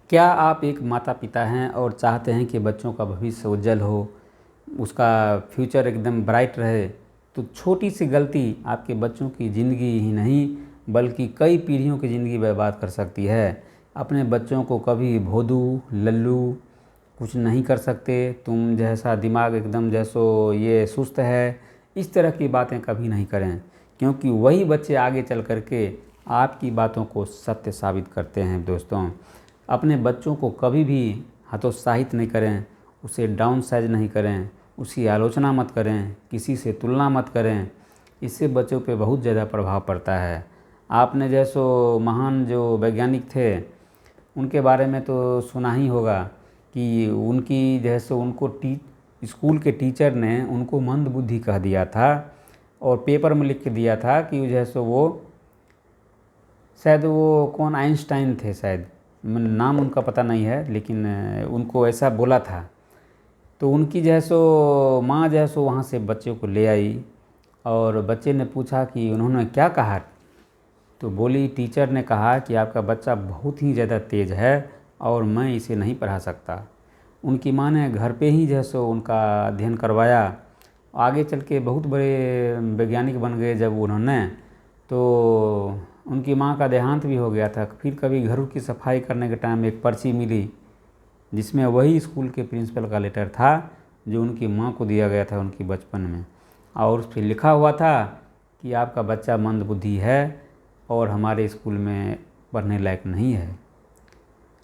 क्या आप एक माता पिता हैं और चाहते हैं कि बच्चों का भविष्य उज्जवल हो, उसका फ्यूचर एकदम ब्राइट रहे, तो छोटी सी गलती आपके बच्चों की ज़िंदगी ही नहीं बल्कि कई पीढ़ियों की ज़िंदगी बर्बाद कर सकती है। अपने बच्चों को कभी भोदू, लल्लू कुछ नहीं कर सकते, तुम जैसा दिमाग एकदम जैसो ये सुस्त है, इस तरह की बातें कभी नहीं करें, क्योंकि वही बच्चे आगे चल कर के आपकी बातों को सत्य साबित करते हैं। दोस्तों, अपने बच्चों को कभी भी हतोत्साहित नहीं करें, उसे डाउन साइज नहीं करें, उसकी आलोचना मत करें, किसी से तुलना मत करें। इससे बच्चों पे बहुत ज़्यादा प्रभाव पड़ता है। आपने जैसो महान जो वैज्ञानिक थे उनके बारे में तो सुना ही होगा कि उनकी जैसे उनको स्कूल के टीचर ने उनको मंदबुद्धि कह दिया था और पेपर में लिख के दिया था कि जैसे वो शायद वो कौन आइंस्टाइन थे, शायद नाम उनका पता नहीं है, लेकिन उनको ऐसा बोला था। तो उनकी जैसो माँ जैसो वहाँ से बच्चे को ले आई और बच्चे ने पूछा कि उन्होंने क्या कहा, तो बोली टीचर ने कहा कि आपका बच्चा बहुत ही ज़्यादा तेज़ है और मैं इसे नहीं पढ़ा सकता। उनकी माँ ने घर पे ही जैसो उनका अध्ययन करवाया, आगे चल के बहुत बड़े वैज्ञानिक बन गए। जब उन्होंने तो उनकी माँ का देहांत भी हो गया था। फिर कभी घरों की सफाई करने के टाइम एक पर्ची मिली जिसमें वही स्कूल के प्रिंसिपल का लेटर था जो उनकी माँ को दिया गया था उनकी बचपन में, और उस पर लिखा हुआ था कि आपका बच्चा मंदबुद्धि है और हमारे स्कूल में पढ़ने लायक नहीं है।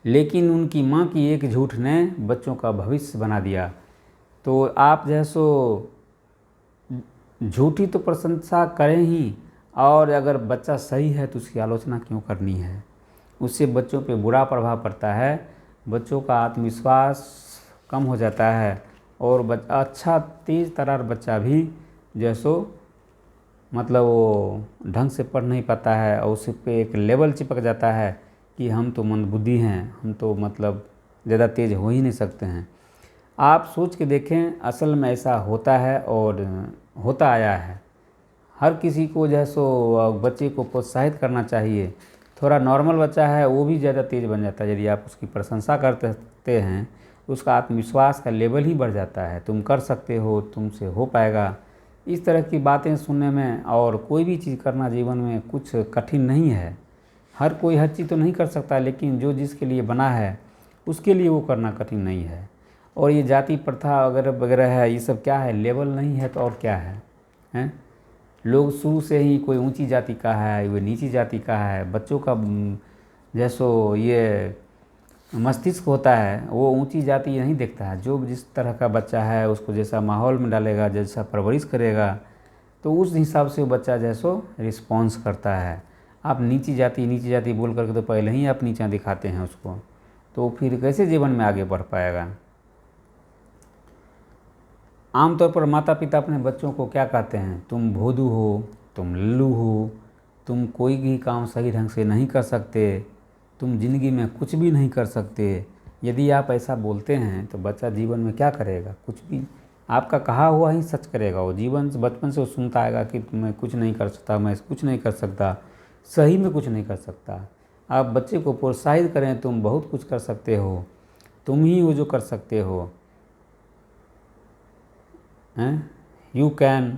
लेकिन उनकी माँ की एक झूठ ने बच्चों का भविष्य बना दिया। तो आप जैसो झूठी तो प्रशंसा करें ही, और अगर बच्चा सही है तो उसकी आलोचना क्यों करनी है। उससे बच्चों पे बुरा प्रभाव पड़ता है, बच्चों का आत्मविश्वास कम हो जाता है और अच्छा तेज़ तर्रार बच्चा भी जैसो मतलब वो ढंग से पढ़ नहीं पाता है और उस पे एक लेवल चिपक जाता है कि हम तो मंदबुद्धि हैं, हम तो मतलब ज़्यादा तेज़ हो ही नहीं सकते हैं। आप सोच के देखें, असल में ऐसा होता है और होता आया है। हर किसी को जैसो बच्चे को प्रोत्साहित करना चाहिए। थोड़ा नॉर्मल बच्चा है वो भी ज़्यादा तेज़ बन जाता है यदि आप उसकी प्रशंसा करते हैं, उसका आत्मविश्वास का लेवल ही बढ़ जाता है। तुम कर सकते हो, तुमसे हो पाएगा, इस तरह की बातें सुनने में। और कोई भी चीज़ करना जीवन में कुछ कठिन नहीं है। हर कोई हर चीज़ तो नहीं कर सकता, लेकिन जो जिसके लिए बना है उसके लिए वो करना कठिन नहीं है। और ये जाति प्रथा वगैरह वगैरह है, ये सब क्या है, लेवल नहीं है तो और क्या है, हैं? लोग शुरू से ही कोई ऊंची जाति का है, वो नीची जाति का है। बच्चों का जैसो ये मस्तिष्क होता है वो ऊंची जाति नहीं देखता है। जो जिस तरह का बच्चा है उसको जैसा माहौल में डालेगा, जैसा परवरिश करेगा, तो उस हिसाब से वो बच्चा जैसो रिस्पॉन्स करता है। आप नीची जाति बोल करके तो पहले ही आप नीचा दिखाते हैं उसको, तो फिर कैसे जीवन में आगे बढ़ पाएगा। आमतौर पर माता पिता अपने बच्चों को क्या कहते हैं, तुम भोदू हो, तुम लल्लू हो, तुम कोई भी काम सही ढंग से नहीं कर सकते, तुम ज़िंदगी में कुछ भी नहीं कर सकते। यदि आप ऐसा बोलते हैं तो बच्चा जीवन में क्या करेगा, कुछ भी आपका कहा हुआ ही सच करेगा। वो जीवन से बचपन से वो सुनता आएगा कि मैं कुछ नहीं कर सकता, मैं कुछ नहीं कर सकता, सही में कुछ नहीं कर सकता। आप बच्चे को प्रोत्साहित करें, तुम बहुत कुछ कर सकते हो, तुम ही वो जो कर सकते हो, हैं, यू कैन,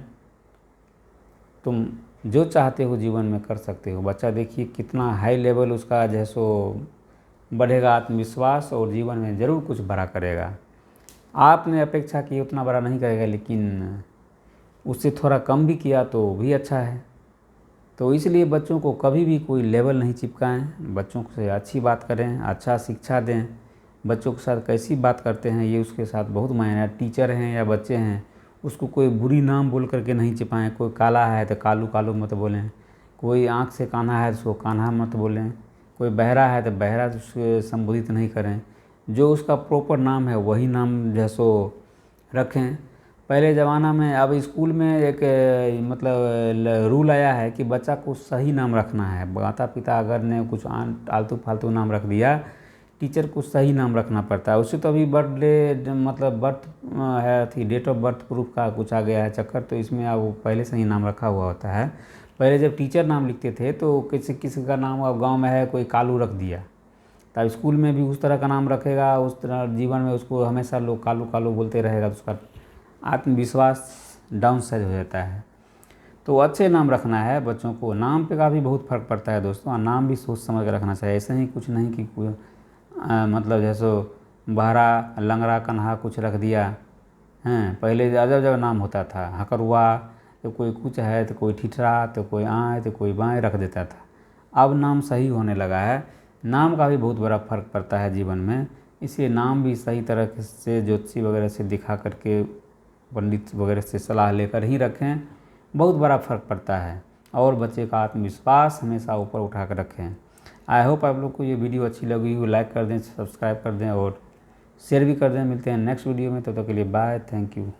तुम जो चाहते हो जीवन में कर सकते हो। बच्चा देखिए कितना हाई लेवल उसका जैसो बढ़ेगा आत्मविश्वास, और जीवन में ज़रूर कुछ बड़ा करेगा। आपने अपेक्षा की उतना बड़ा नहीं करेगा, लेकिन उससे थोड़ा कम भी किया तो भी अच्छा है। तो इसलिए बच्चों को कभी भी कोई लेवल नहीं चिपकाएं, बच्चों से अच्छी बात करें, अच्छा शिक्षा दें। बच्चों के साथ कैसी बात करते हैं ये उसके साथ बहुत मायने है। टीचर हैं या बच्चे हैं, उसको कोई बुरी नाम बोल करके नहीं चिपाएं। कोई काला है तो कालू कालू मत बोलें, कोई आँख से कान्हा है तो उसको कान्हा मत बोलें, कोई बहरा है तो बहरा उसको संबोधित नहीं करें। जो उसका प्रॉपर नाम है वही नाम जैसो रखें। पहले ज़माना में, अब स्कूल में एक मतलब रूल आया है कि बच्चा को सही नाम रखना है। माता पिता अगर ने कुछ आलतू फालतू नाम रख दिया, टीचर को सही नाम रखना पड़ता है। उससे तो अभी बर्थडे मतलब बर्थ है थी डेट ऑफ बर्थ प्रूफ का कुछ आ गया है चक्कर, तो इसमें अब वो पहले से ही नाम रखा हुआ होता है। पहले जब टीचर नाम लिखते थे तो किसी किसी का नाम अब गाँव में है कोई कालू रख दिया, तब स्कूल में भी उस तरह का नाम रखेगा, उस तरह जीवन में उसको हमेशा लोग कालू कालू बोलते रहेगा तो उसका आत्मविश्वास डाउन साइज हो जाता है। तो अच्छे नाम रखना है बच्चों को। नाम पे का भी बहुत फ़र्क पड़ता है दोस्तों, नाम भी सोच समझ कर रखना चाहिए। ऐसे ही कुछ नहीं कि मतलब जैसे बहरा लंगड़ा कन्हा कुछ रख दिया हैं। पहले अजब अजब नाम होता था, हकरुआ, तो कोई कुछ है, तो कोई ठिठरा, तो कोई आए, तो कोई बाएँ रख देता था। अब नाम सही होने लगा है। नाम का भी बहुत बड़ा फ़र्क पड़ता है जीवन में, इसलिए नाम भी सही तरह से ज्योतिषी वगैरह से दिखा करके, पंडित वगैरह से सलाह लेकर ही रखें, बहुत बड़ा फ़र्क पड़ता है। और बच्चे का आत्मविश्वास हमेशा ऊपर उठा कर रखें। आई होप आप लोग को ये वीडियो अच्छी लगी हो, लाइक कर दें, सब्सक्राइब कर दें और शेयर भी कर दें। मिलते हैं नेक्स्ट वीडियो में, तब तक के लिए बाय, थैंक यू।